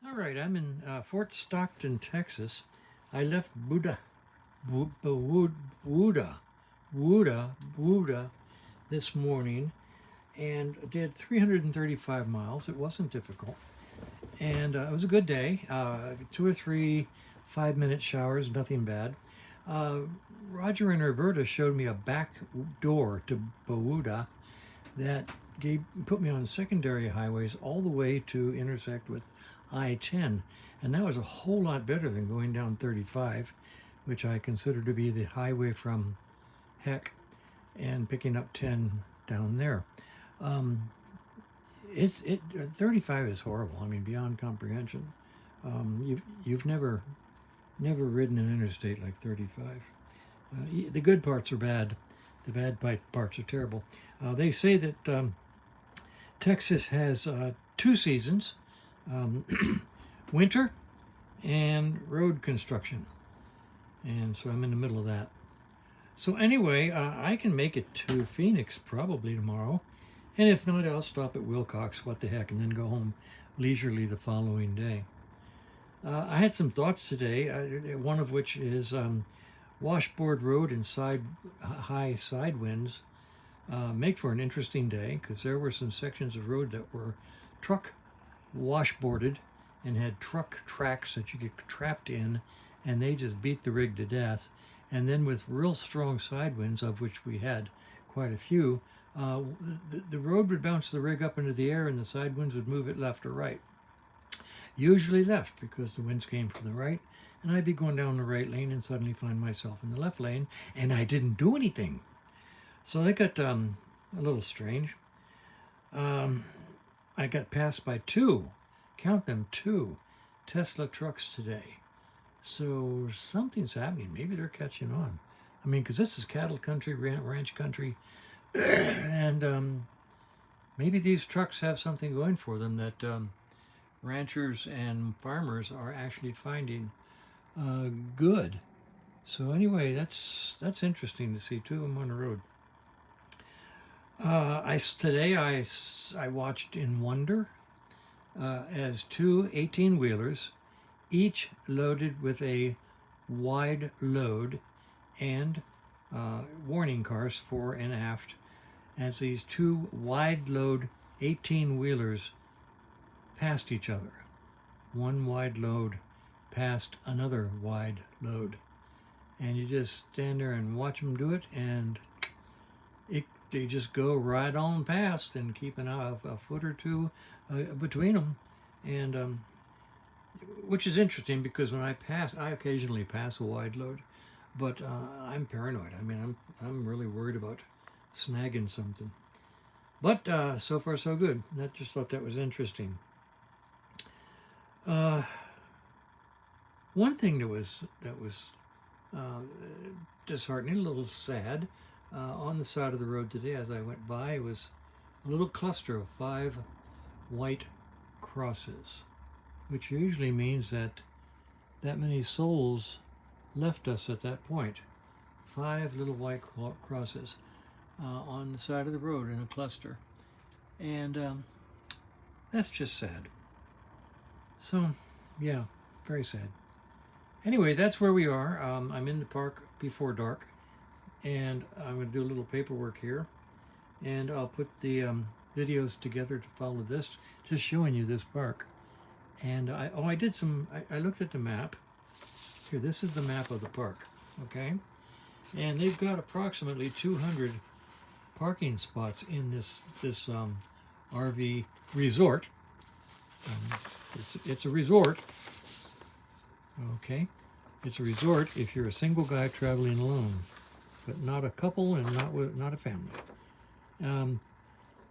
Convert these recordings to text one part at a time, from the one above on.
All right, I'm in Fort Stockton, Texas. I left Buda, Buda this morning and did 335 miles. It wasn't difficult, and it was a good day. 2 or 3 5-minute showers, nothing bad. Uh, Roger and Roberta showed me a back door to Buda that put me on secondary highways all the way to intersect with I-10, and that was a whole lot better than going down 35, which I consider to be the highway from heck, and picking up 10 down there. Um, 35 is horrible. I mean, beyond comprehension. You've never ridden an interstate like 35. The good parts are bad. The bad parts are terrible. They say that Texas has 2 seasons, winter and road construction. And so I'm in the middle of that. So anyway, I can make it to Phoenix probably tomorrow. And if not, I'll stop at Wilcox, what the heck, and then go home leisurely the following day. I had some thoughts today, one of which is washboard road and high side winds make for an interesting day, because there were some sections of road that were truck washboarded and had truck tracks that you get trapped in, and they just beat the rig to death. And then with real strong side winds, of which we had quite a few, the road would bounce the rig up into the air and the side winds would move it left or right. Usually left, because the winds came from the right, and I'd be going down the right lane and suddenly find myself in the left lane, and I didn't do anything. So that got a little strange. I got passed by 2, count them, 2 Tesla trucks today. So something's happening. Maybe they're catching on. I mean, because this is cattle country, ranch country, and maybe these trucks have something going for them that ranchers and farmers are actually finding good. So anyway, that's interesting to see 2 of them on the road. Today I watched in wonder as 2 18-wheelers, each loaded with a wide load and warning cars fore and aft, as these 2 wide load 18-wheelers passed each other. One wide load passed another wide load, and you just stand there and watch them do it, and they just go right on past and keep a foot or 2 between them, and which is interesting, because when I occasionally pass a wide load, but I'm paranoid. I mean, I'm really worried about snagging something. But so far so good. I just thought that was interesting. One thing that was disheartening, a little sad, on the side of the road today as I went by, was a little cluster of 5 white crosses, which usually means that many souls left us at that point. 5 little white crosses on the side of the road in a cluster, and that's just sad. So yeah, very sad. Anyway, that's where we are. I'm in the park before dark, and I'm going to do a little paperwork here, and I'll put the videos together to follow this, just showing you this park. And I looked at the map. Here, this is the map of the park, okay? And they've got approximately 200 parking spots in this RV resort. It's a resort, okay? It's a resort if you're a single guy traveling alone, but not a couple and not a family.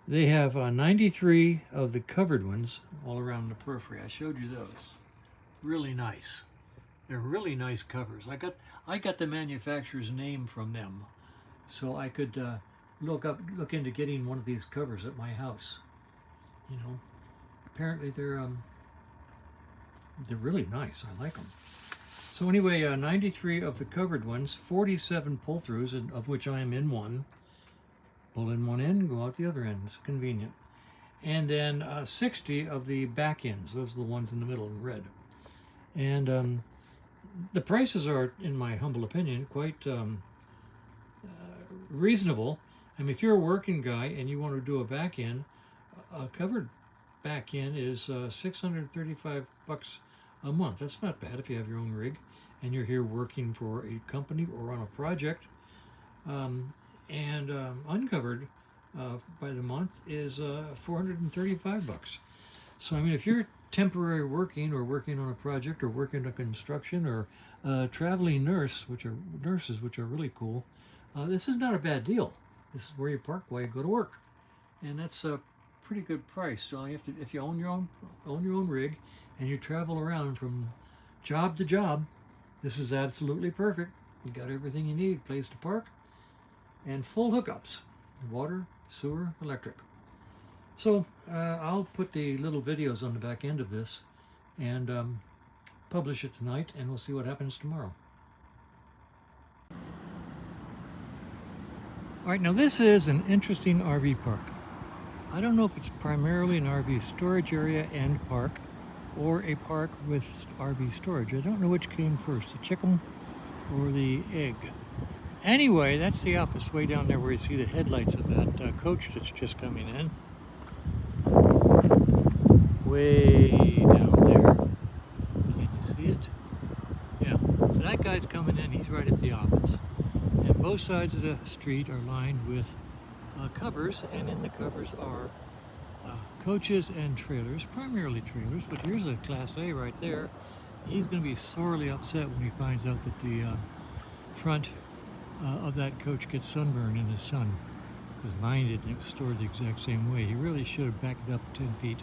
They have 93 of the covered ones all around the periphery. I showed you those. Really nice. They're really nice covers. I got the manufacturer's name from them, so I could look into getting one of these covers at my house. You know, apparently they're really nice. I like them. So anyway, 93 of the covered ones, 47 pull-throughs, of which I am in one. Pull in one end, go out the other end. It's convenient. and then 60 of the back ends. Those are the ones in the middle in red. And the prices are, in my humble opinion, quite reasonable. I mean, if you're a working guy and you want to do a back end, a covered back end is $635 a month. That's not bad if you have your own rig and you're here working for a company or on a project. Uncovered by the month is $435. So I mean, if you're temporary working or working on a project or working on construction or traveling nurses, which are really cool, this is not a bad deal. This is where you park while you go to work, and that's a pretty good price. So you have to, if you own your own rig and you travel around from job to job, this is absolutely perfect. You got everything you need: place to park and full hookups, water, sewer, electric. So I'll put the little videos on the back end of this and publish it tonight, and we'll see what happens tomorrow. All right, now this is an interesting RV park. I don't know if it's primarily an RV storage area and park, or a park with RV storage. I don't know which came first, the chicken or the egg. Anyway, that's the office way down there where you see the headlights of that coach that's just coming in. Way down there. Can you see it? Yeah. So that guy's coming in. He's right at the office. And both sides of the street are lined with covers, and in the covers are coaches and trailers, primarily trailers. But here's a Class A right there. He's going to be sorely upset when he finds out that the front of that coach gets sunburned in the sun, because mine didn't. It was stored the exact same way. He really should have backed it up 10 feet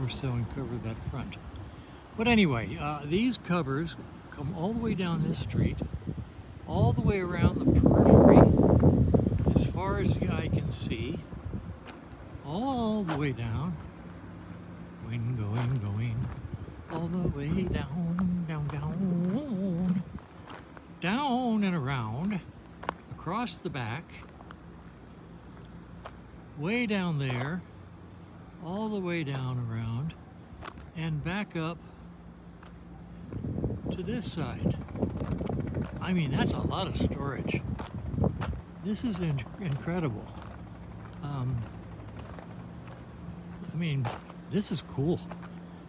or so and covered that front. But anyway, these covers come all the way down this street, all the way around the periphery, as far as the eye can see, all the way down, going, all the way down, down and around, across the back, way down there, all the way down around, and back up to this side. I mean, that's a lot of storage. This is incredible. I mean, this is cool.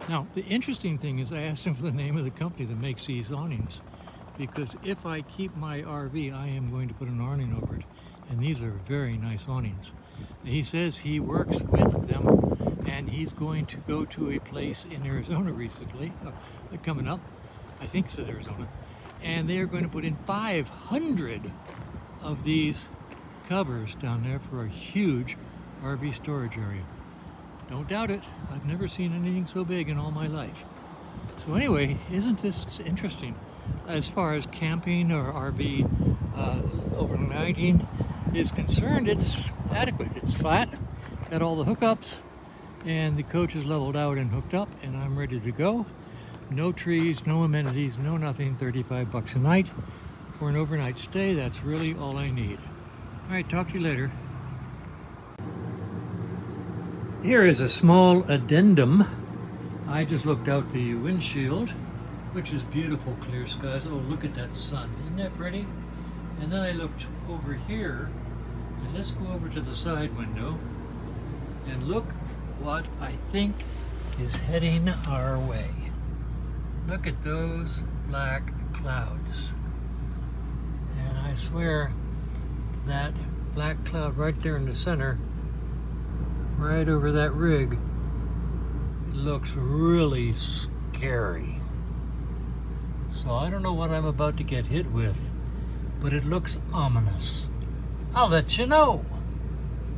Now, the interesting thing is I asked him for the name of the company that makes these awnings, because if I keep my RV, I am going to put an awning over it. And these are very nice awnings. He says he works with them, and he's going to go to a place in Arizona recently, coming up, I think it's in Arizona, and they are going to put in 500 of these covers down there for a huge RV storage area. Don't doubt it. I've never seen anything so big in all my life. So anyway, isn't this interesting? As far as camping or RV overnighting is concerned, it's adequate. It's flat, got all the hookups, and the coach is leveled out and hooked up, and I'm ready to go. No trees, no amenities, no nothing. $35 a night for an overnight stay. That's really all I need. All right, talk to you later. Here is a small addendum. I just looked out the windshield, which is beautiful, clear skies. Oh, look at that sun. Isn't that pretty? And then I looked over here, and let's go over to the side window and look what I think is heading our way. Look at those black clouds. And I swear that black cloud right there in the center, right over that rig, it looks really scary. So I don't know what I'm about to get hit with, but it looks ominous. I'll let you know.